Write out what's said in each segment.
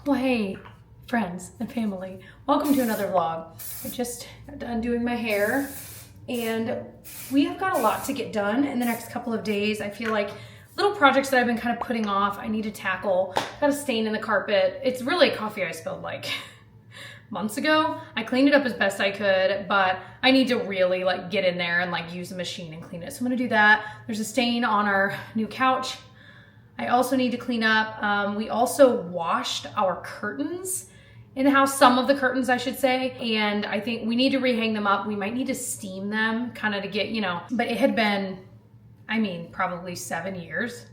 Well, hey, friends and family, welcome to another vlog. I just got done doing my hair and we have got a lot to get done in the next couple of days. I feel like little projects that I've been kind of putting off, I need to tackle. Got a stain in the carpet. It's really coffee I spilled like months ago. I cleaned it up as best I could, but I need to really like get in there and like use a machine and clean it. So I'm gonna do that. There's a stain on our new couch. I also need to clean up. We also washed our curtains in the house, some of the curtains I should say, and I think we need to rehang them up. We might need to steam them kind of to get, but it had been, probably 7 years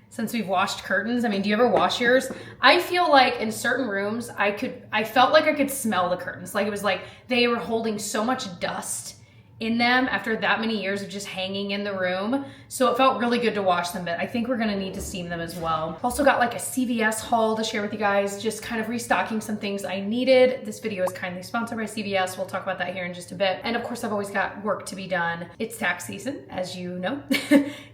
since we've washed curtains. Do you ever wash yours? I feel like in certain rooms, I felt like I could smell the curtains. Like it was like they were holding so much dust in them after that many years of just hanging in the room. So it felt really good to wash them, but I think we're gonna need to steam them as well. Also got like a CVS haul to share with you guys, just kind of restocking some things I needed. This video is kindly sponsored by CVS. We'll talk about that here in just a bit. And of course, I've always got work to be done. It's tax season, as you know.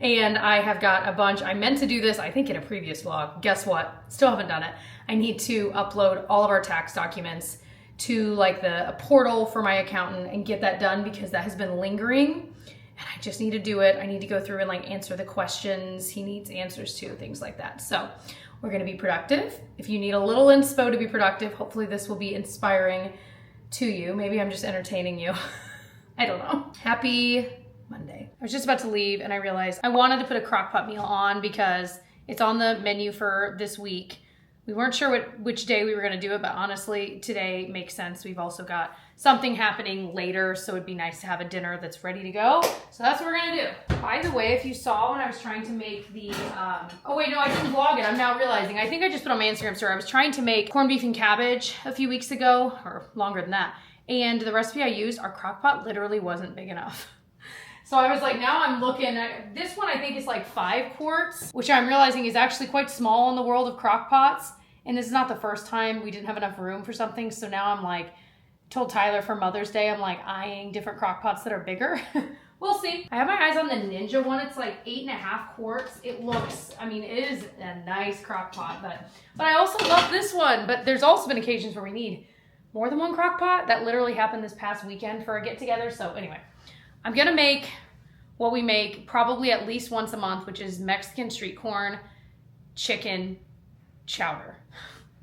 And I have got a bunch. I meant to do this, I think in a previous vlog. Guess what? Still haven't done it. I need to upload all of our tax documents to like a portal for my accountant and get that done because that has been lingering and I just need to do it. I need to go through and like answer the questions he needs answers to, things like that. So we're going to be productive. If you need a little inspo to be productive, hopefully this will be inspiring to you. Maybe I'm just entertaining you. I don't know. Happy Monday. I was just about to leave and I realized I wanted to put a Crockpot meal on because it's on the menu for this week. We weren't sure which day we were going to do it, but honestly, today makes sense. We've also got something happening later, so it'd be nice to have a dinner that's ready to go. So that's what we're going to do. By the way, if you saw when I was trying to make the, oh wait, no, I didn't vlog it. I'm now realizing. I think I just put on my Instagram story. I was trying to make corned beef and cabbage a few weeks ago, or longer than that. And the recipe I used, our Crockpot literally wasn't big enough. So I was like, now I'm looking at, this one I think is like 5 quarts, which I'm realizing is actually quite small in the world of Crockpots. And this is not the first time we didn't have enough room for something. So now I'm like, told Tyler for Mother's Day, I'm like eyeing different Crockpots that are bigger. We'll see. I have my eyes on the Ninja one. It's like 8.5 quarts. It looks, it is a nice Crockpot, but I also love this one. But there's also been occasions where we need more than one Crockpot. That literally happened this past weekend for a get together. So anyway, I'm gonna make what we make probably at least once a month, which is Mexican street corn, chicken, chowder.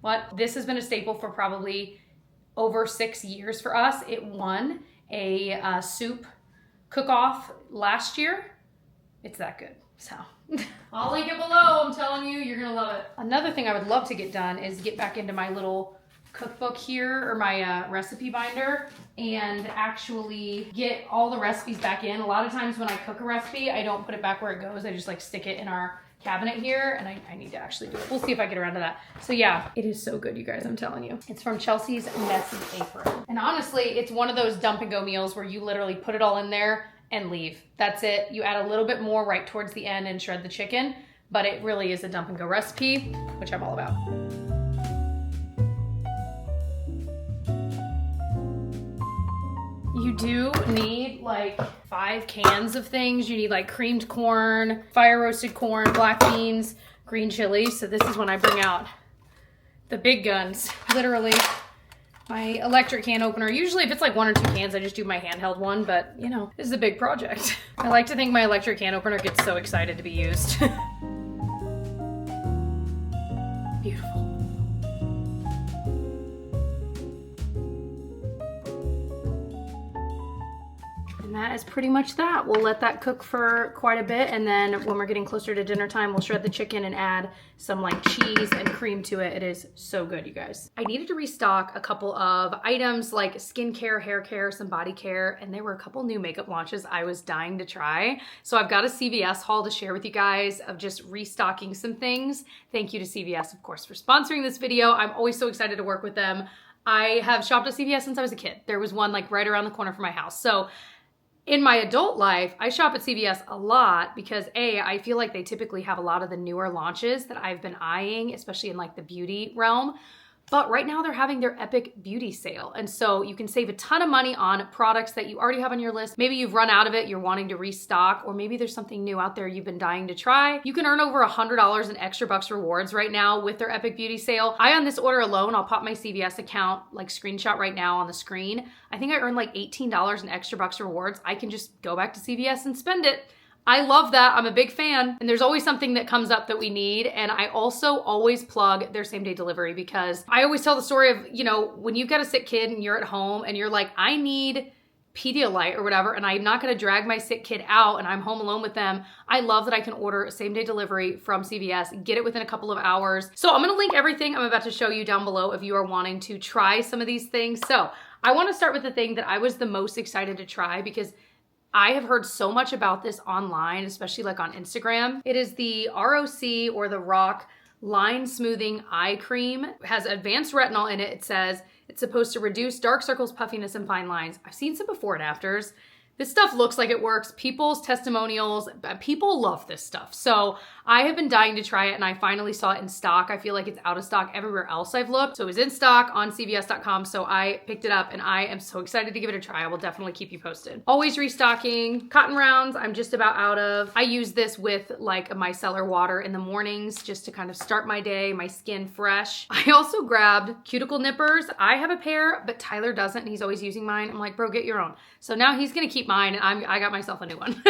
What? This has been a staple for probably over 6 years for us. It won a soup cook-off last year. It's that good. So I'll link it below. I'm telling you, you're gonna love it. Another thing I would love to get done is get back into my little cookbook here, or my recipe binder, and actually get all the recipes back in. A lot of times when I cook a recipe, I don't put it back where it goes. I just like stick it in our cabinet here, and I need to actually do it. We'll see if I get around to that. So yeah, it is so good, you guys, I'm telling you. It's from Chelsea's Messy Apron. And honestly, it's one of those dump and go meals where you literally put it all in there and leave. That's it. You add a little bit more right towards the end and shred the chicken, but it really is a dump and go recipe, which I'm all about. You do need like 5 cans of things. You need like creamed corn, fire roasted corn, black beans, green chilies. So this is when I bring out the big guns. Literally my electric can opener. Usually if it's like 1 or 2 cans, I just do my handheld one, but this is a big project. I like to think my electric can opener gets so excited to be used. Beautiful. And that is pretty much that. We'll let that cook for quite a bit, and then when we're getting closer to dinner time, we'll shred the chicken and add some like cheese and cream to it. It is so good, you guys. I needed to restock a couple of items like skincare, hair care, some body care, and there were a couple new makeup launches I was dying to try. So I've got a CVS haul to share with you guys of just restocking some things. Thank you to CVS, of course, for sponsoring this video. I'm always so excited to work with them. I have shopped at CVS since I was a kid. There was one like right around the corner from my house. So in my adult life, I shop at CVS a lot because I feel like they typically have a lot of the newer launches that I've been eyeing, especially in like the beauty realm. But right now they're having their Epic Beauty sale. And so you can save a ton of money on products that you already have on your list. Maybe you've run out of it, you're wanting to restock, or maybe there's something new out there you've been dying to try. You can earn over $100 in extra bucks rewards right now with their Epic Beauty sale. On this order alone, I'll pop my CVS account like screenshot right now on the screen. I think I earned like $18 in extra bucks rewards. I can just go back to CVS and spend it. I love that. I'm a big fan. And there's always something that comes up that we need. And I also always plug their same day delivery because I always tell the story of, you know, when you've got a sick kid and you're at home and you're like, I need Pedialyte or whatever, and I'm not going to drag my sick kid out and I'm home alone with them. I love that I can order a same day delivery from CVS, get it within a couple of hours. So I'm going to link everything I'm about to show you down below if you are wanting to try some of these things. So I want to start with the thing that I was the most excited to try because I have heard so much about this online, especially like on Instagram. It is the ROC or the ROC Line Smoothing Eye Cream. It has advanced retinol in it. It says it's supposed to reduce dark circles, puffiness, and fine lines. I've seen some before and afters. This stuff looks like it works. People's testimonials, people love this stuff. So I have been dying to try it and I finally saw it in stock. I feel like it's out of stock everywhere else I've looked. So it was in stock on CVS.com. So I picked it up and I am so excited to give it a try. I will definitely keep you posted. Always restocking. Cotton rounds, I'm just about out of. I use this with like a micellar water in the mornings just to kind of start my day, my skin fresh. I also grabbed cuticle nippers. I have a pair, but Tyler doesn't and he's always using mine. I'm like, bro, get your own. So now he's gonna keep mine and I got myself a new one.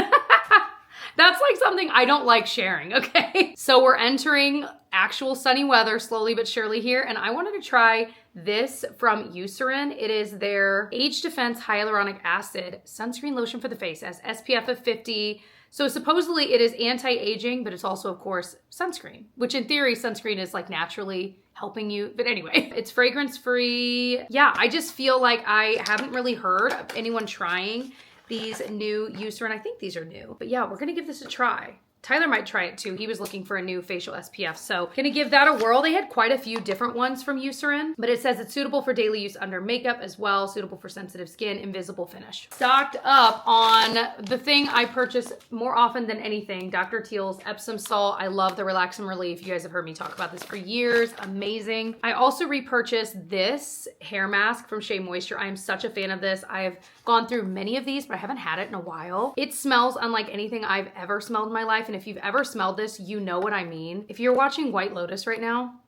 That's like something I don't like sharing, okay? So we're entering actual sunny weather slowly but surely here, and I wanted to try this from Eucerin. It is their Age Defense Hyaluronic Acid Sunscreen Lotion for the face. It has SPF of 50. So supposedly it is anti-aging, but it's also, of course, sunscreen, which in theory, sunscreen is like naturally helping you. But anyway, it's fragrance-free. Yeah, I just feel like I haven't really heard of anyone trying these new Eucerin. I think these are new, but yeah, we're gonna give this a try. Tyler might try it too. He was looking for a new facial SPF, so gonna give that a whirl. They had quite a few different ones from Eucerin, but it says it's suitable for daily use under makeup as well, suitable for sensitive skin, invisible finish. Stocked up on the thing I purchase more often than anything, Dr. Teal's Epsom salt. I love the Relax and Relief. You guys have heard me talk about this for years. Amazing. I also repurchased this hair mask from Shea Moisture. I am such a fan of this. I have gone through many of these, but I haven't had it in a while. It smells unlike anything I've ever smelled in my life. And if you've ever smelled this, you know what I mean. If you're watching White Lotus right now,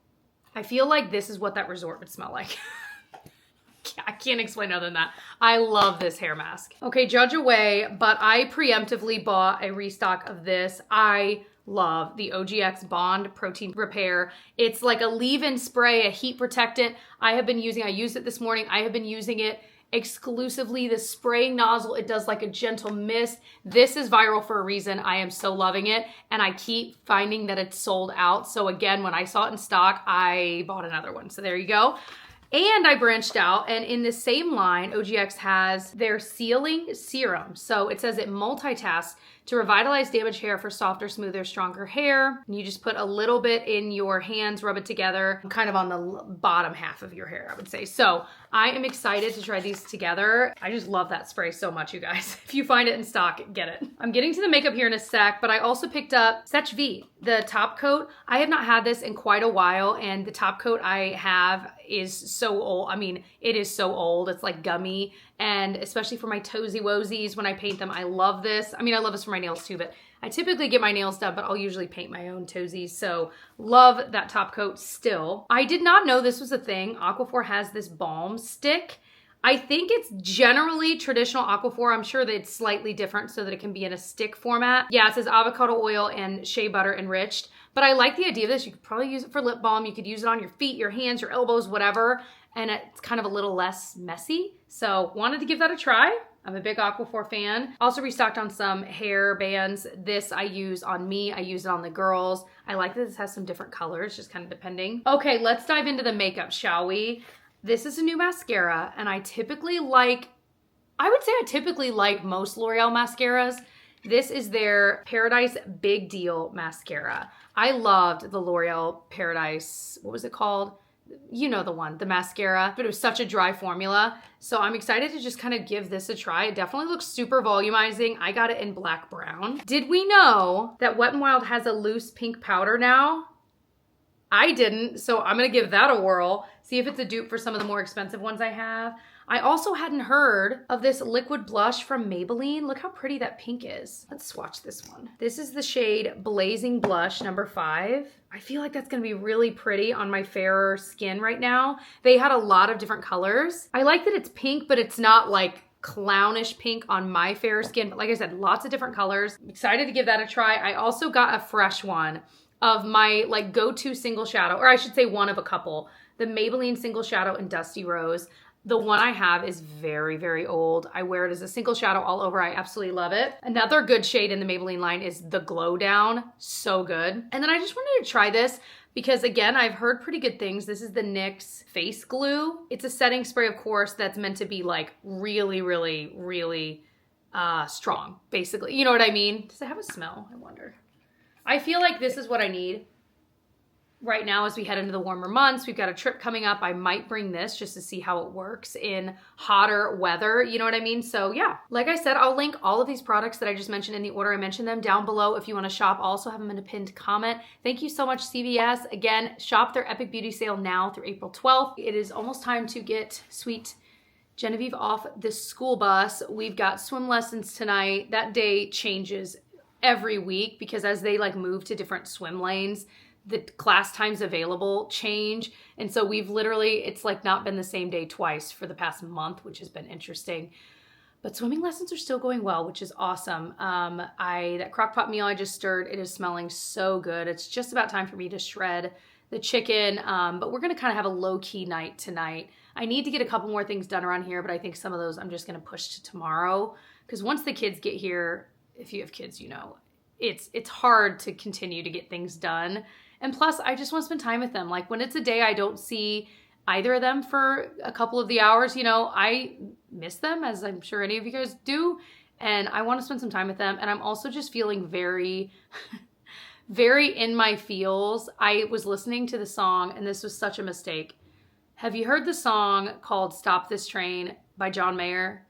I feel like this is what that resort would smell like. I can't explain other than that. I love this hair mask. Okay, judge away, but I preemptively bought a restock of this. I love the OGX Bond Protein Repair. It's like a leave-in spray, a heat protectant. I used it this morning. I have been using it exclusively. The spraying nozzle, it does like a gentle mist. This is viral for a reason. I am so loving it and I keep finding that it's sold out. So again, when I saw it in stock, I bought another one. So there you go. And I branched out, and in the same line, OGX has their sealing serum. So it says it multitasks to revitalize damaged hair for softer, smoother, stronger hair. And you just put a little bit in your hands, rub it together, kind of on the bottom half of your hair, I would say. So I am excited to try these together. I just love that spray so much, you guys. If you find it in stock, get it. I'm getting to the makeup here in a sec, but I also picked up Sech V, the top coat. I have not had this in quite a while, and the top coat I have is so old. I mean, it is so old. It's like gummy, and especially for my toesy woesies when I paint them, I love this. I mean, I love this for my nails too, but I typically get my nails done, but I'll usually paint my own toesies. So love that top coat still. I did not know this was a thing. Aquaphor has this balm stick. I think it's generally traditional Aquaphor. I'm sure that it's slightly different so that it can be in a stick format. Yeah, it says avocado oil and shea butter enriched. But I like the idea of this. You could probably use it for lip balm. You could use it on your feet, your hands, your elbows, whatever. And it's kind of a little less messy. So wanted to give that a try. I'm a big Aquaphor fan. Also restocked on some hair bands. This I use on me. I use it on the girls. I like that this has some different colors, just kind of depending. Okay, let's dive into the makeup, shall we? This is a new mascara, and I would say I typically like most L'Oreal mascaras. This is their Paradise Big Deal mascara. I loved the L'Oreal Paradise, what was it called? You know the one, the mascara, but it was such a dry formula. So I'm excited to just kind of give this a try. It definitely looks super volumizing. I got it in black brown. Did we know that Wet n Wild has a loose pink powder now? I didn't, so I'm gonna give that a whirl. See if it's a dupe for some of the more expensive ones I have. I also hadn't heard of this liquid blush from Maybelline. Look how pretty that pink is. Let's swatch this one. This is the shade Blazing Blush number 5. I feel like that's gonna be really pretty on my fairer skin right now. They had a lot of different colors. I like that it's pink, but it's not like clownish pink on my fair skin. But like I said, lots of different colors. I'm excited to give that a try. I also got a fresh one of my like go-to single shadow, or I should say one of a couple, the Maybelline Single Shadow in Dusty Rose. The one I have is very, very old. I wear it as a single shadow all over. I absolutely love it. Another good shade in the Maybelline line is the Glow Down. So good. And then I just wanted to try this because again, I've heard pretty good things. This is the NYX Face Glue. It's a setting spray, of course, that's meant to be like really, really, really strong, basically. You know what I mean? Does it have a smell? I wonder. I feel like this is what I need right now as we head into the warmer months. We've got a trip coming up. I might bring this just to see how it works in hotter weather. You know what I mean? So yeah, like I said, I'll link all of these products that I just mentioned in the order I mentioned them down below if you want to shop. I'll also have them in a pinned comment. Thank you so much, CVS. Again, shop their Epic Beauty Sale now through April 12th. It is almost time to get sweet Genevieve off the school bus. We've got swim lessons tonight. That day changes every week because as they like move to different swim lanes, the class times available change. And so we've literally, it's like not been the same day twice for the past month, which has been interesting. But swimming lessons are still going well, which is awesome. That Crockpot meal I just stirred, it is smelling so good. It's just about time for me to shred the chicken. But we're gonna kind of have a low-key night tonight. I need to get a couple more things done around here, but I think some of those I'm just gonna push to tomorrow. Because once the kids get here, if you have kids, you know, it's hard to continue to get things done. And plus, I just want to spend time with them. Like when it's a day I don't see either of them for a couple of the hours, you know, I miss them, as I'm sure any of you guys do. And I want to spend some time with them. And I'm also just feeling very, very in my feels. I was listening to the song, and this was such a mistake. Have you heard the song called Stop This Train by John Mayer?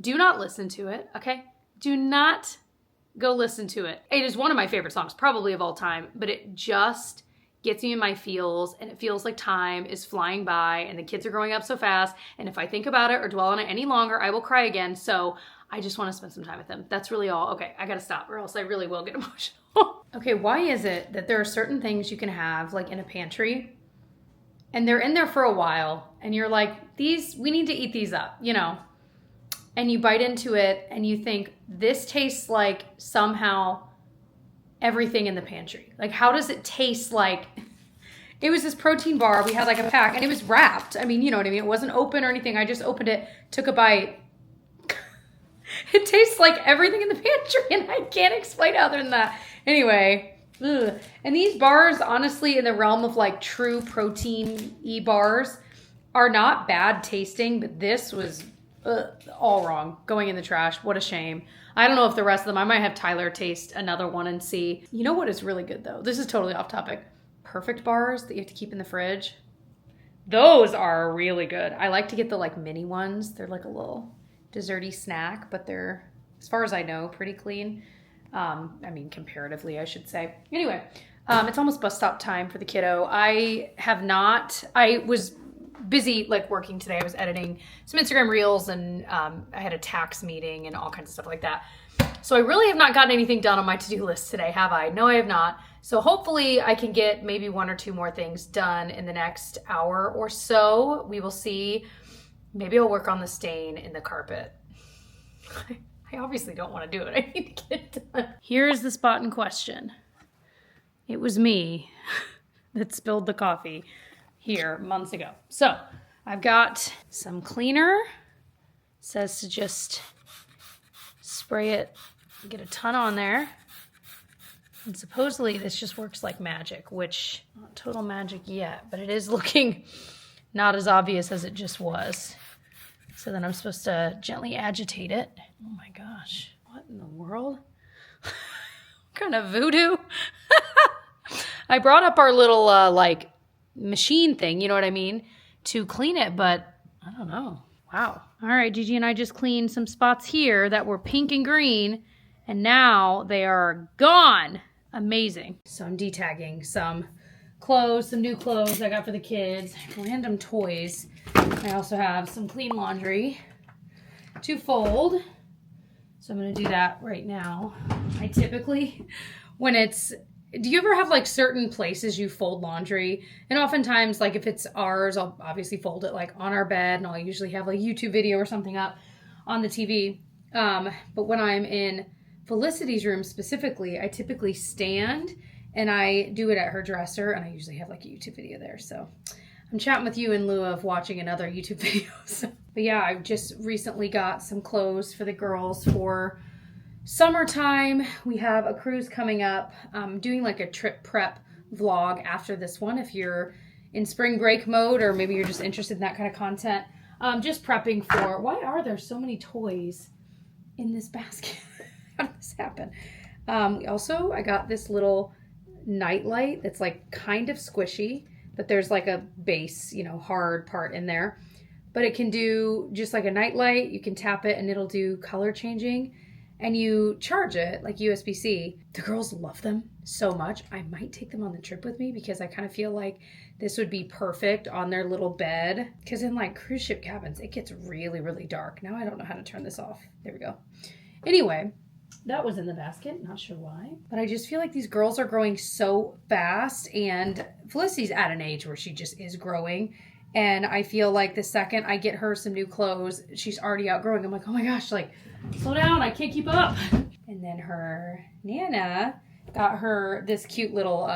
Do not listen to it, okay? Do not go listen to it. It is one of my favorite songs, probably of all time, but it just gets me in my feels, and it feels like time is flying by and the kids are growing up so fast. And if I think about it or dwell on it any longer, I will cry again. So I just want to spend some time with them. That's really all. Okay, I gotta stop or else I really will get emotional. Okay, why is it that there are certain things you can have like in a pantry and they're in there for a while and you're like, we need to eat these up, you know? And you bite into it and you think, this tastes like somehow everything in the pantry. Like, how does it taste like? It was this protein bar. We had like a pack and it was wrapped. I mean, you know what I mean? It wasn't open or anything. I just opened it, took a bite. It tastes like everything in the pantry and I can't explain other than that. Anyway, ugh. And these bars, honestly, in the realm of like true protein-y bars are not bad tasting, but this was all wrong. Going in the trash. What a shame. I don't know if the rest of them, I might have Tyler taste another one and see. You know what is really good though? This is totally off topic. Perfect bars that you have to keep in the fridge. Those are really good. I like to get the like mini ones. They're like a little desserty snack, but they're, as far as I know, pretty clean. I mean, comparatively, I should say. Anyway, it's almost bus stop time for the kiddo. I was busy like working today. I was editing some Instagram reels and I had a tax meeting and all kinds of stuff like that. So I really have not gotten anything done on my to-do list today, have I? No, I have not. So hopefully I can get maybe 1 or 2 more things done in the next hour or so. We will see. Maybe I'll work on the stain in the carpet. I obviously don't want to do it. I need to get it done. Here's the spot in question. It was me that spilled the coffee here months ago. So I've got some cleaner. It says to just spray it, get a ton on there. And supposedly this just works like magic, which not total magic yet, but it is looking not as obvious as it just was. So then I'm supposed to gently agitate it. Oh my gosh, what in the world? What kind of voodoo? I brought up our little like machine thing, you know what I mean, to clean it, but I don't know. Wow. All right, Gigi and I just cleaned some spots here that were pink and green, and now they are gone. Amazing. So I'm detagging some clothes, some new clothes I got for the kids, random toys. I also have some clean laundry to fold. So I'm going to do that right now. I typically, do you ever have like certain places you fold laundry? And oftentimes, like if it's ours, I'll obviously fold it like on our bed, and I'll usually have like a YouTube video or something up on the TV. But when I'm in Felicity's room specifically, I typically stand and I do it at her dresser, and I usually have like a YouTube video there. So I'm chatting with you in lieu of watching another YouTube video. But yeah, I just recently got some clothes for the girls for summertime. We have a cruise coming up. I'm doing like a trip prep vlog after this one. If you're in spring break mode, or maybe you're just interested in that kind of content, just prepping for, why are there so many toys in this basket? How did this happen? Also, I got this little night light that's like kind of squishy, but there's like a base, hard part in there. But it can do just like a night light. You can tap it and it'll do color changing, and you charge it like USB-C. The girls love them so much. I might take them on the trip with me because I kind of feel like this would be perfect on their little bed. Because in like cruise ship cabins, it gets really, really dark. Now I don't know how to turn this off. There we go. Anyway, that was in the basket. Not sure why. But I just feel like these girls are growing so fast. And Felicity's at an age where she just is growing. And I feel like the second I get her some new clothes, she's already outgrowing. I'm like, oh my gosh, like, slow down. I can't keep up. And then her Nana got her this cute little,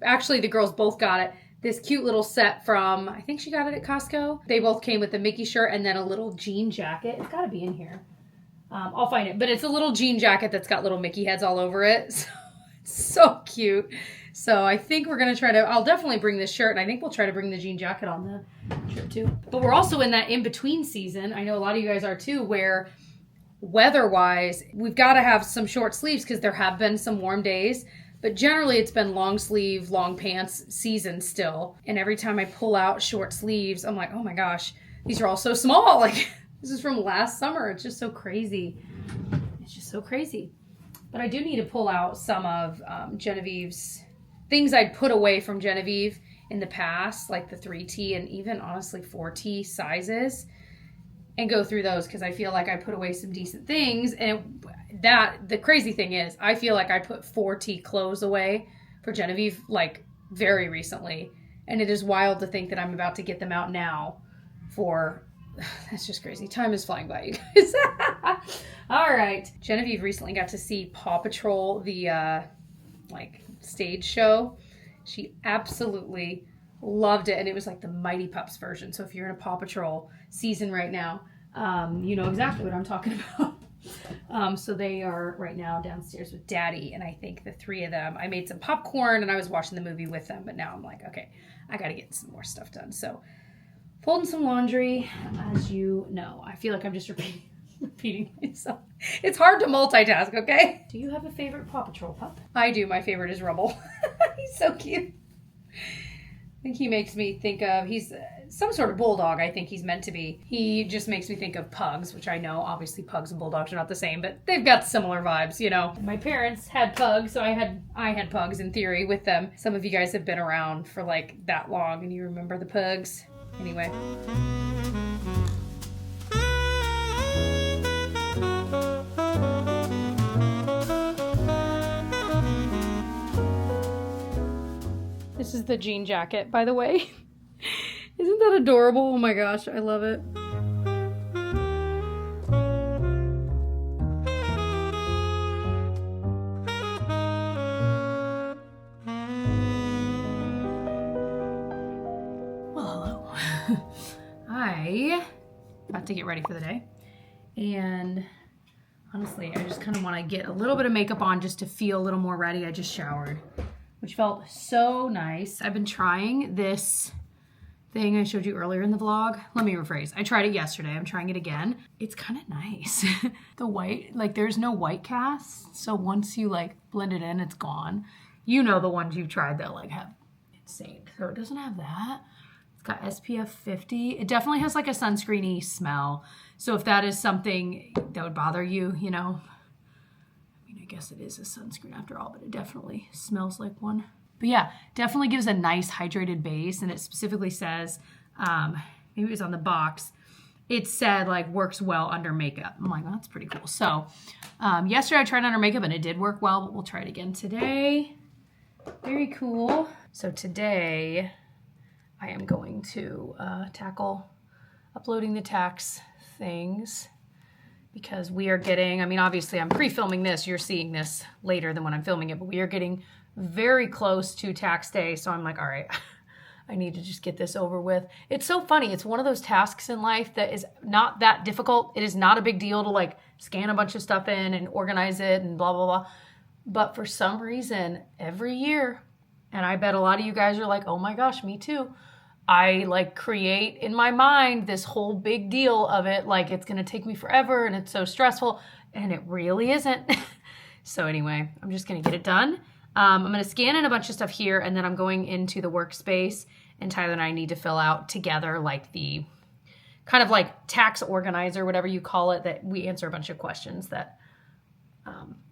actually the girls both got it. This cute little set from, I think she got it at Costco. They both came with a Mickey shirt and then a little jean jacket. It's got to be in here. I'll find it. But it's a little jean jacket that's got little Mickey heads all over it. So it's so cute. So I think we're going to try to, I'll definitely bring this shirt, and I think we'll try to bring the jean jacket on the trip too. But we're also in that in-between season. I know a lot of you guys are too, where weather-wise, we've got to have some short sleeves because there have been some warm days. But generally, it's been long sleeve, long pants season still. And every time I pull out short sleeves, I'm like, oh my gosh, these are all so small. Like, this is from last summer. It's just so crazy. It's just so crazy. But I do need to pull out some of Genevieve's things I'd put away from Genevieve in the past, like the 3T and even honestly 4T sizes, and go through those because I feel like I put away some decent things. And the crazy thing is, I feel like I put 4T clothes away for Genevieve like very recently, and it is wild to think that I'm about to get them out now for, that's just crazy. Time is flying by, you guys. All right. Genevieve recently got to see Paw Patrol, the stage show. She absolutely loved it, and it was like the Mighty Pups version. So if you're in a Paw Patrol season right now, you know exactly what I'm talking about. So they are right now downstairs with Daddy, and I think the three of them, I made some popcorn and I was watching the movie with them, but now I'm like, okay, I got to get some more stuff done. So folding some laundry, as you know. I feel like I'm just repeating myself. It's hard to multitask, okay? Do you have a favorite Paw Patrol pup? I do. My favorite is Rubble. He's so cute. I think he makes me think of, he's some sort of bulldog, I think he's meant to be. He just makes me think of pugs, which I know obviously pugs and bulldogs are not the same, but they've got similar vibes, you know. My parents had pugs, so I had pugs in theory with them. Some of you guys have been around for like that long and you remember the pugs. Anyway. This is the jean jacket, by the way. Isn't that adorable? Oh my gosh, I love it. Well, hello. I about to get ready for the day. And honestly, I just kind of want to get a little bit of makeup on just to feel a little more ready. I just showered, which felt so nice. I've been trying this thing I showed you earlier in the vlog. Let me rephrase. I tried it yesterday. I'm trying it again. It's kind of nice. The white, like there's no white cast. So once you like blend it in, it's gone. You know the ones you've tried that like have insane. So it doesn't have that. It's got SPF 50. It definitely has like a sunscreeny smell. So if that is something that would bother you, you know, I guess it is a sunscreen after all, but it definitely smells like one. But yeah, definitely gives a nice hydrated base. And it specifically says, maybe it was on the box, it said like works well under makeup. I'm like, oh, that's pretty cool. So yesterday I tried under makeup and it did work well, but we'll try it again today. Very cool. So today I am going to tackle uploading the tax things because we are getting, I mean, obviously I'm pre-filming this. You're seeing this later than when I'm filming it, but we are getting very close to tax day. So I'm like, all right, I need to just get this over with. It's so funny. It's one of those tasks in life that is not that difficult. It is not a big deal to like scan a bunch of stuff in and organize it and blah, blah, blah. But for some reason, every year, and I bet a lot of you guys are like, oh my gosh, me too. I like create in my mind this whole big deal of it. Like it's going to take me forever and it's so stressful, and it really isn't. So anyway, I'm just going to get it done. I'm going to scan in a bunch of stuff here, and then I'm going into the workspace, and Tyler and I need to fill out together like the kind of like tax organizer, whatever you call it, that we answer a bunch of questions that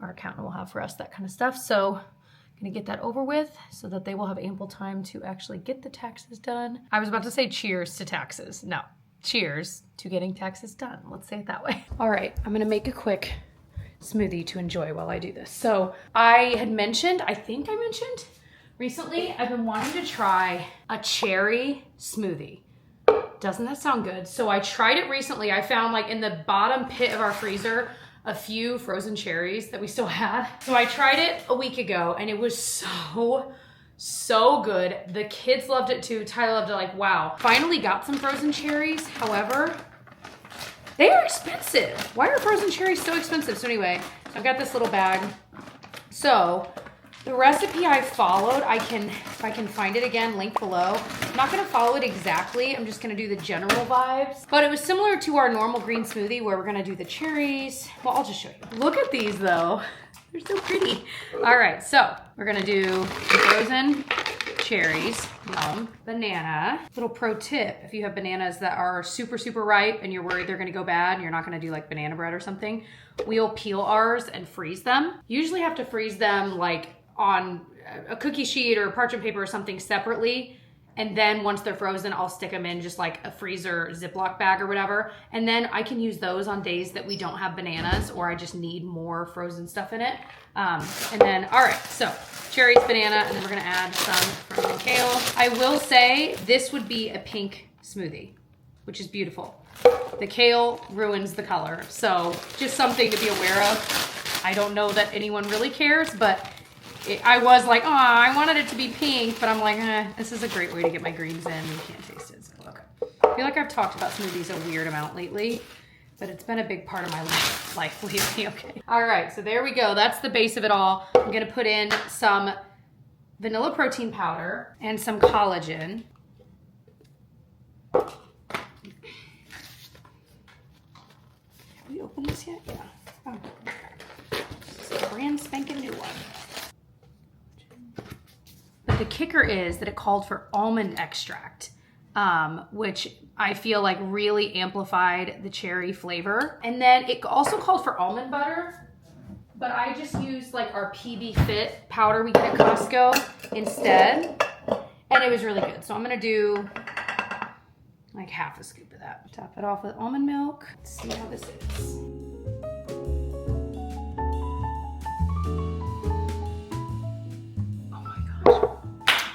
our accountant will have for us, that kind of stuff. So I'm going to get that over with so that they will have ample time to actually get the taxes done. I was about to say cheers to taxes. No, cheers to getting taxes done. Let's say it that way. All right, I'm going to make a quick smoothie to enjoy while I do this. So I had mentioned, I think I mentioned recently, I've been wanting to try a cherry smoothie. Doesn't that sound good? So I tried it recently. I found like in the bottom pit of our freezer a few frozen cherries that we still had. So I tried it a week ago and it was so good. The kids loved it too. Tyler loved it, like, wow. Finally got some frozen cherries. However, they are expensive. Why are frozen cherries so expensive? So anyway, I've got this little bag. So the recipe I followed, if I can find it again, link below. I'm not gonna follow it exactly. I'm just gonna do the general vibes. But it was similar to our normal green smoothie where we're gonna do the cherries. Well, I'll just show you. Look at these though. They're so pretty. All right, so we're gonna do the frozen cherries, banana. Little pro tip, if you have bananas that are super, super ripe and you're worried they're gonna go bad and you're not gonna do like banana bread or something, we'll peel ours and freeze them. Usually have to freeze them like on a cookie sheet or parchment paper or something separately. And then once they're frozen, I'll stick them in just like a freezer Ziploc bag or whatever. And then I can use those on days that we don't have bananas or I just need more frozen stuff in it. And then, all right, so cherries, banana, and then we're gonna add some frozen kale. I will say this would be a pink smoothie, which is beautiful. The kale ruins the color. So just something to be aware of. I don't know that anyone really cares, but I was like, oh, I wanted it to be pink, but I'm like, this is a great way to get my greens in. You can't taste it, so okay. I feel like I've talked about smoothies a weird amount lately, but it's been a big part of my life lately, okay. All right, so there we go. That's the base of it all. I'm gonna put in some vanilla protein powder and some collagen. Have we opened this yet? Yeah. Oh. This is a brand spanking new one. But the kicker is that it called for almond extract, which I feel like really amplified the cherry flavor. And then it also called for almond butter, but I just used like our PB Fit powder we get at Costco instead. And it was really good. So I'm gonna do like half a scoop of that. Top it off with almond milk. Let's see how this is.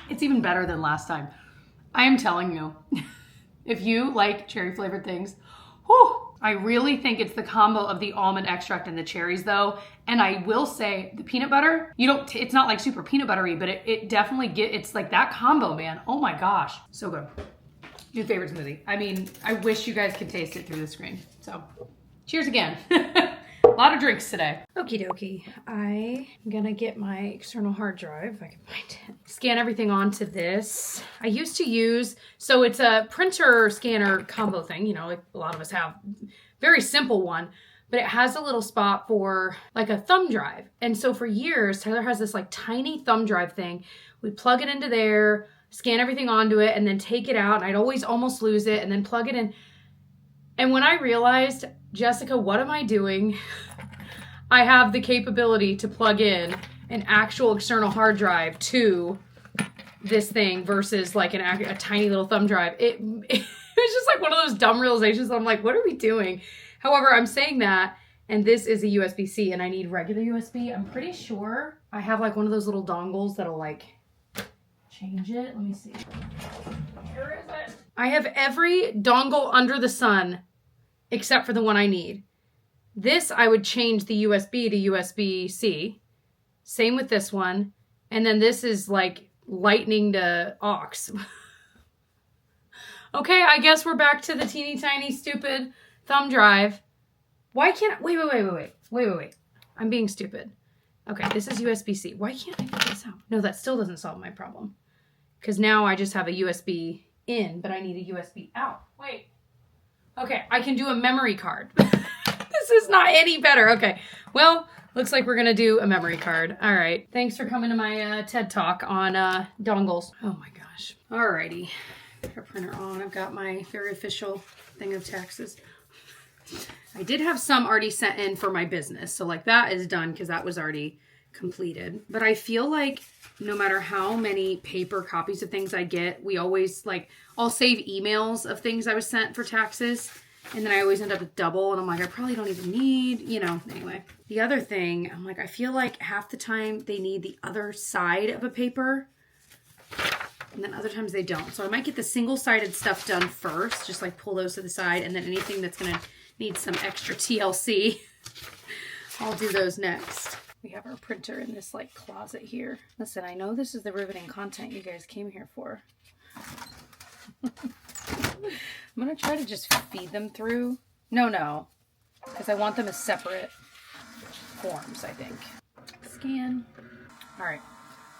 It's even better than last time. I am telling you, if you like cherry flavored things, whew, I really think it's the combo of the almond extract and the cherries though. And I will say the peanut butter, it's not like super peanut buttery, but it definitely it's like that combo, man. Oh my gosh, so good. New favorite smoothie. I mean, I wish you guys could taste it through the screen. So cheers again. A lot of drinks today. Okie dokie. I'm gonna get my external hard drive, if I can find it. Scan everything onto this. I used to use, so it's a printer scanner combo thing, you know, like a lot of us have. Very simple one, but it has a little spot for like a thumb drive. And so for years, Tyler has this like tiny thumb drive thing. We plug it into there, scan everything onto it, and then take it out. And I'd always almost lose it and then plug it in. And when I realized, Jessica, what am I doing? I have the capability to plug in an actual external hard drive to this thing versus like a tiny little thumb drive. It was just like one of those dumb realizations. I'm like, what are we doing? However, I'm saying that, and this is a USB-C, and I need regular USB. I'm pretty sure I have like one of those little dongles that'll like change it. Let me see. Where is it? I have every dongle under the sun except for the one I need. This, I would change the USB to USB-C. Same with this one. And then this is like lightning to aux. Okay, I guess we're back to the teeny tiny stupid thumb drive. Why can't, wait. I'm being stupid. Okay, this is USB-C. Why can't I figure this out? No, that still doesn't solve my problem. Because now I just have a USB in, but I need a USB out. Wait. Okay, I can do a memory card. This is not any better. Okay, well, looks like we're going to do a memory card. All right, thanks for coming to my TED Talk on dongles. Oh my gosh. All righty. Our printer on. I've got my very official thing of taxes. I did have some already sent in for my business. So like that is done because that was already completed. But I feel like no matter how many paper copies of things I get, we always like, I'll save emails of things I was sent for taxes. And then I always end up with double. And I'm like, I probably don't even need, anyway. The other thing, I'm like, I feel like half the time they need the other side of a paper. And then other times they don't. So I might get the single-sided stuff done first. Just like pull those to the side. And then anything that's going to need some extra TLC, I'll do those next. We have our printer in this like closet here. Listen, I know this is the riveting content you guys came here for. I'm going to try to just feed them through. No. Because I want them as separate forms, I think. Scan. All right.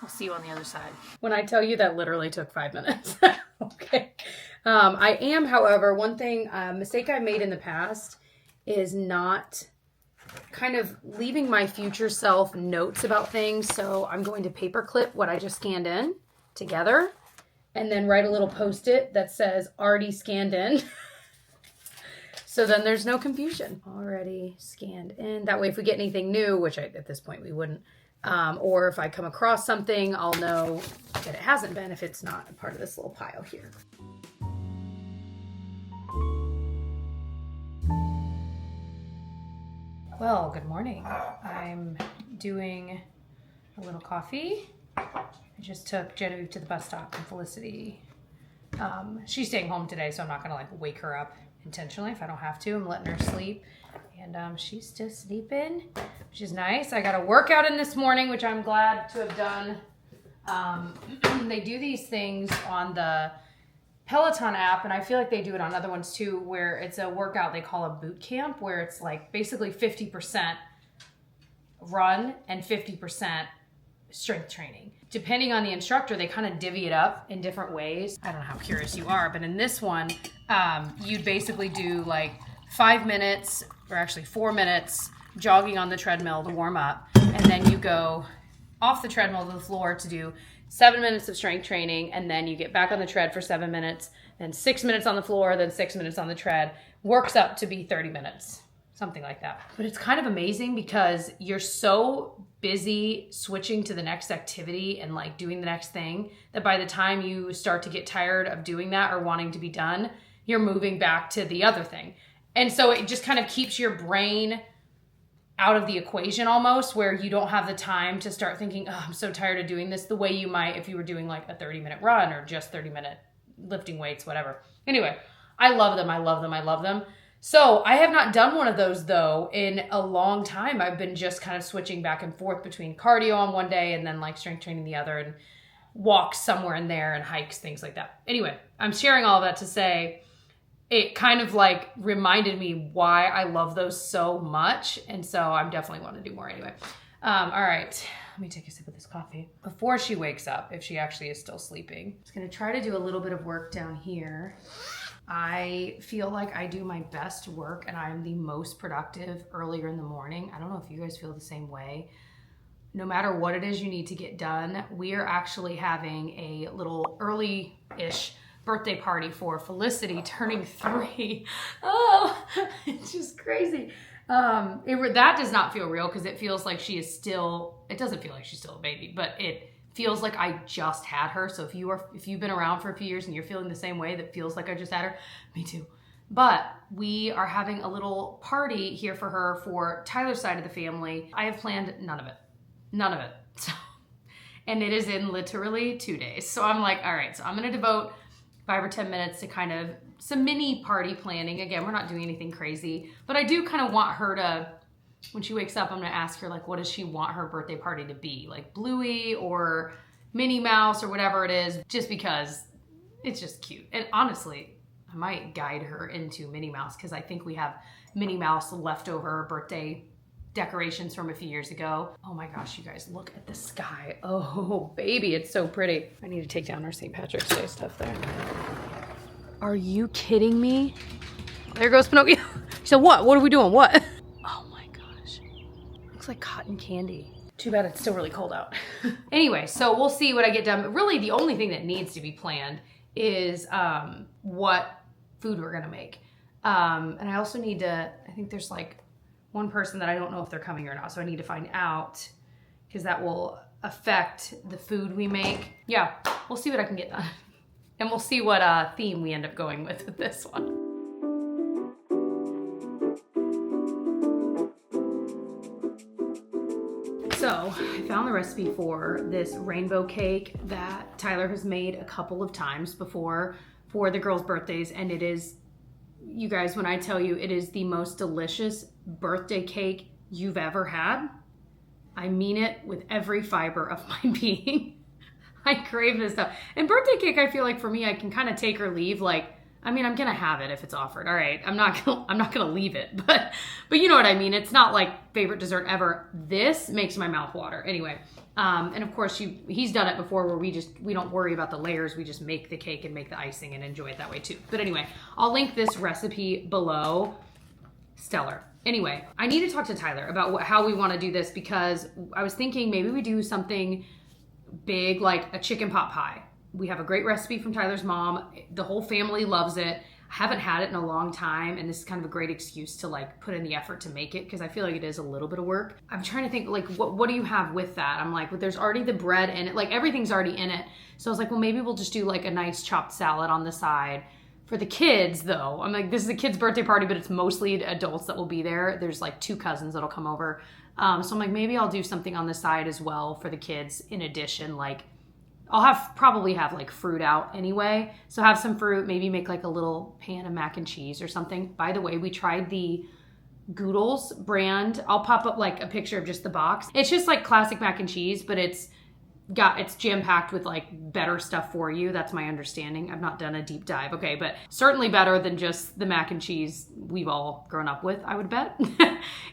I'll see you on the other side. When I tell you that literally took 5 minutes. Okay. I am, however, one thing, mistake I made in the past is not kind of leaving my future self notes about things. So I'm going to paperclip what I just scanned in together and then write a little Post-it that says already scanned in. So then there's no confusion. Already scanned in. That way if we get anything new, which at this point we wouldn't, or if I come across something, I'll know that it hasn't been if it's not a part of this little pile here. Well, good morning. I'm doing a little coffee. I just took Genevieve to the bus stop and Felicity. She's staying home today, so I'm not gonna like wake her up intentionally if I don't have to. I'm letting her sleep. And she's just sleeping, which is nice. I got a workout in this morning, which I'm glad to have done. They do these things on the Peloton app, and I feel like they do it on other ones too, where it's a workout they call a boot camp, where it's like basically 50% run and 50% strength training. Depending on the instructor, they kind of divvy it up in different ways. I don't know how curious you are, but in this one, you'd basically do like 5 minutes, or actually 4 minutes, jogging on the treadmill to warm up, and then you go off the treadmill to the floor to do 7 minutes of strength training, and then you get back on the tread for 7 minutes, then 6 minutes on the floor, then 6 minutes on the tread. Works up to be 30 minutes, something like that. But it's kind of amazing because you're so busy switching to the next activity and like doing the next thing that by the time you start to get tired of doing that or wanting to be done, you're moving back to the other thing. And so it just kind of keeps your brain out of the equation almost, where you don't have the time to start thinking, oh, I'm so tired of doing this, the way you might if you were doing like a 30-minute run or just 30-minute lifting weights, whatever. Anyway, I love them. So I have not done one of those though in a long time. I've been just kind of switching back and forth between cardio on one day and then like strength training the other, and walks somewhere in there and hikes, things like that. Anyway, I'm sharing all of that to say it kind of like reminded me why I love those so much. And so I'm definitely want to do more anyway. All right, let me take a sip of this coffee before she wakes up, if she actually is still sleeping. I'm just going to try to do a little bit of work down here. I feel like I do my best work and I'm the most productive earlier in the morning. I don't know if you guys feel the same way. No matter what it is you need to get done, we are actually having a little early-ish birthday party for Felicity turning 3. Oh, it's just crazy. That does not feel real because it feels like she is still, it doesn't feel like she's still a baby, but it feels like I just had her. So if you've been around for a few years and you're feeling the same way, that feels like I just had her, me too. But we are having a little party here for her for Tyler's side of the family. I have planned none of it. So, and it is in literally 2 days. So I'm like, all right, so I'm gonna devote 5 or 10 minutes to kind of some mini party planning. Again, we're not doing anything crazy, but I do kind of want her to, when she wakes up, I'm gonna ask her, like, what does she want her birthday party to be? Like Bluey or Minnie Mouse or whatever it is, just because it's just cute. And honestly, I might guide her into Minnie Mouse because I think we have Minnie Mouse leftover birthday decorations from a few years ago. Oh my gosh, you guys, look at the sky. Oh baby, it's so pretty. I need to take down our St. Patrick's Day stuff there. Are you kidding me? There goes Pinocchio. So what? What are we doing? What? Oh my gosh. Looks like cotton candy. Too bad it's still really cold out. Anyway, so we'll see what I get done. But really the only thing that needs to be planned is what food we're gonna make. And I also need to, I think there's like one person that I don't know if they're coming or not. So I need to find out because that will affect the food we make. Yeah, we'll see what I can get done. And we'll see what theme we end up going with this one. So I found the recipe for this rainbow cake that Tyler has made a couple of times before for the girls' birthdays. And it is, you guys, when I tell you it is the most delicious birthday cake you've ever had, I mean it with every fiber of my being. I crave this stuff. And birthday cake, I feel like for me, I can kind of take or leave. Like, I mean, I'm gonna have it if it's offered. All right, I'm not gonna leave it, but you know what I mean. It's not like favorite dessert ever. This makes my mouth water. Anyway, and of course he's done it before where we don't worry about the layers. We just make the cake and make the icing and enjoy it that way too. But anyway, I'll link this recipe below. Stellar. Anyway, I need to talk to Tyler about how we want to do this because I was thinking maybe we do something big like a chicken pot pie. We have a great recipe from Tyler's mom. The whole family loves it. I haven't had it in a long time, and this is kind of a great excuse to like put in the effort to make it because I feel like it is a little bit of work. I'm trying to think like what do you have with that? I'm like, well, there's already the bread in it. Like everything's already in it. So I was like, well, maybe we'll just do like a nice chopped salad on the side. For the kids though, I'm like, this is a kid's birthday party, but it's mostly adults that will be there. There's like 2 cousins that'll come over. So I'm like, maybe I'll do something on the side as well for the kids. In addition, like I'll probably have like fruit out anyway. So have some fruit, maybe make like a little pan of mac and cheese or something. By the way, we tried the Goodles brand. I'll pop up like a picture of just the box. It's just like classic mac and cheese, but it's jam-packed with like better stuff for you. That's my understanding. I've not done a deep dive. Okay, but certainly better than just the mac and cheese we've all grown up with, I would bet.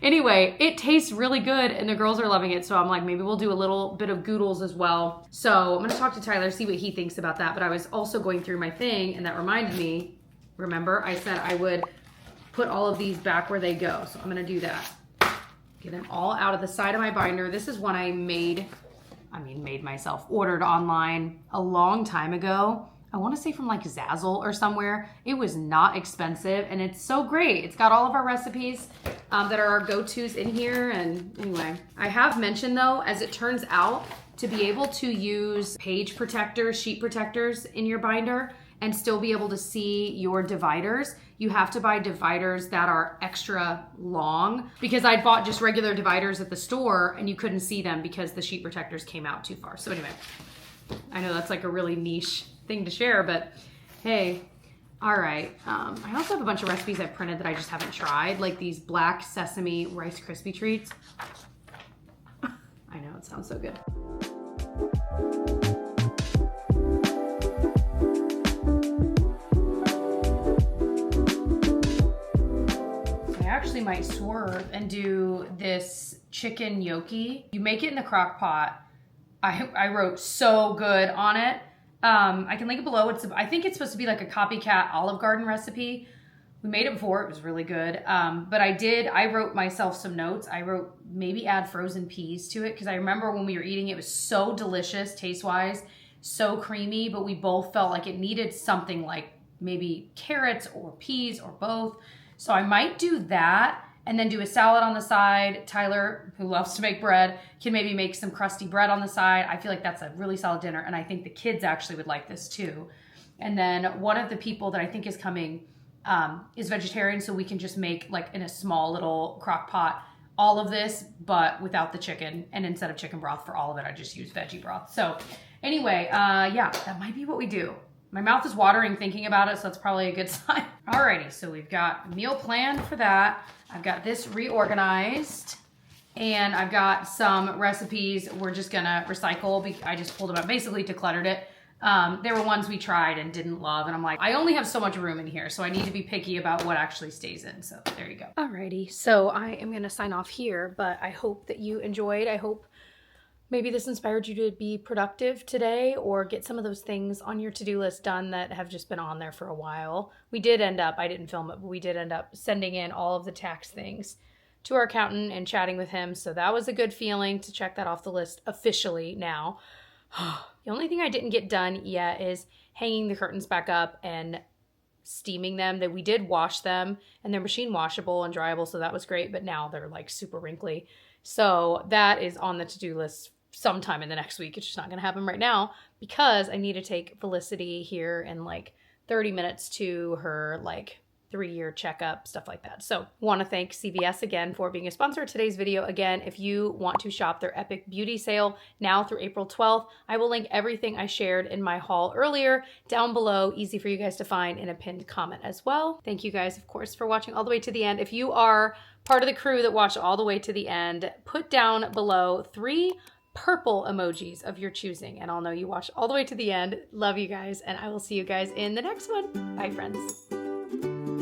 Anyway, it tastes really good and the girls are loving it. So I'm like, maybe we'll do a little bit of Goodles as well. So I'm gonna talk to Tyler, see what he thinks about that. But I was also going through my thing and that reminded me, remember I said I would put all of these back where they go. So I'm gonna do that. Get them all out of the side of my binder. This is one I made myself, ordered online a long time ago. I want to say from like Zazzle or somewhere. It was not expensive and it's so great. It's got all of our recipes that are our go-tos in here. And anyway, I have mentioned though, as it turns out, to be able to use page protectors, sheet protectors in your binder and still be able to see your dividers, you have to buy dividers that are extra long because I bought just regular dividers at the store and you couldn't see them because the sheet protectors came out too far. So anyway, I know that's like a really niche thing to share, but hey, all right. I also have a bunch of recipes I've printed that I just haven't tried, like these black sesame Rice Krispie treats. I know, it sounds so good. Actually might swerve and do this chicken gnocchi. You make it in the crock pot. I wrote so good on it. I can link it below. I think it's supposed to be like a copycat Olive Garden recipe. We made it before, it was really good. But I wrote myself some notes. I wrote maybe add frozen peas to it because I remember when we were eating it was so delicious taste-wise, so creamy, but we both felt like it needed something like maybe carrots or peas or both. So I might do that and then do a salad on the side. Tyler, who loves to make bread, can maybe make some crusty bread on the side. I feel like that's a really solid dinner, and I think the kids actually would like this too. And then one of the people that I think is coming is vegetarian, so we can just make like in a small little crock pot all of this, but without the chicken. And instead of chicken broth for all of it, I just use veggie broth. So anyway, yeah, that might be what we do. My mouth is watering thinking about it, so that's probably a good sign. Alrighty, so we've got a meal planned for that. I've got this reorganized, and I've got some recipes we're just gonna recycle. I just pulled them out, basically decluttered it. There were ones we tried and didn't love, and I'm like, I only have so much room in here, so I need to be picky about what actually stays in. So there you go. Alrighty, so I am gonna sign off here, but I hope that you enjoyed. I hope maybe this inspired you to be productive today or get some of those things on your to-do list done that have just been on there for a while. We did end up, I didn't film it, but we did end up sending in all of the tax things to our accountant and chatting with him. So that was a good feeling to check that off the list officially now. The only thing I didn't get done yet is hanging the curtains back up and steaming them. That we did wash them, and they're machine washable and dryable, so that was great, but now they're like super wrinkly. So that is on the to-do list sometime in the next week. It's just not gonna happen right now because I need to take Felicity here in like 30 minutes to her like 3-year checkup, stuff like that. So want to thank CVS again for being a sponsor of today's video. Again, if you want to shop their epic beauty sale now through April 12th, I will link everything I shared in my haul earlier down below, easy for you guys to find in a pinned comment as well. Thank you guys, of course, for watching all the way to the end. If you are part of the crew that watched all the way to the end, put down below 3 purple emojis of your choosing, and I'll know you watched all the way to the end. Love you guys, and I will see you guys in the next one. Bye, friends.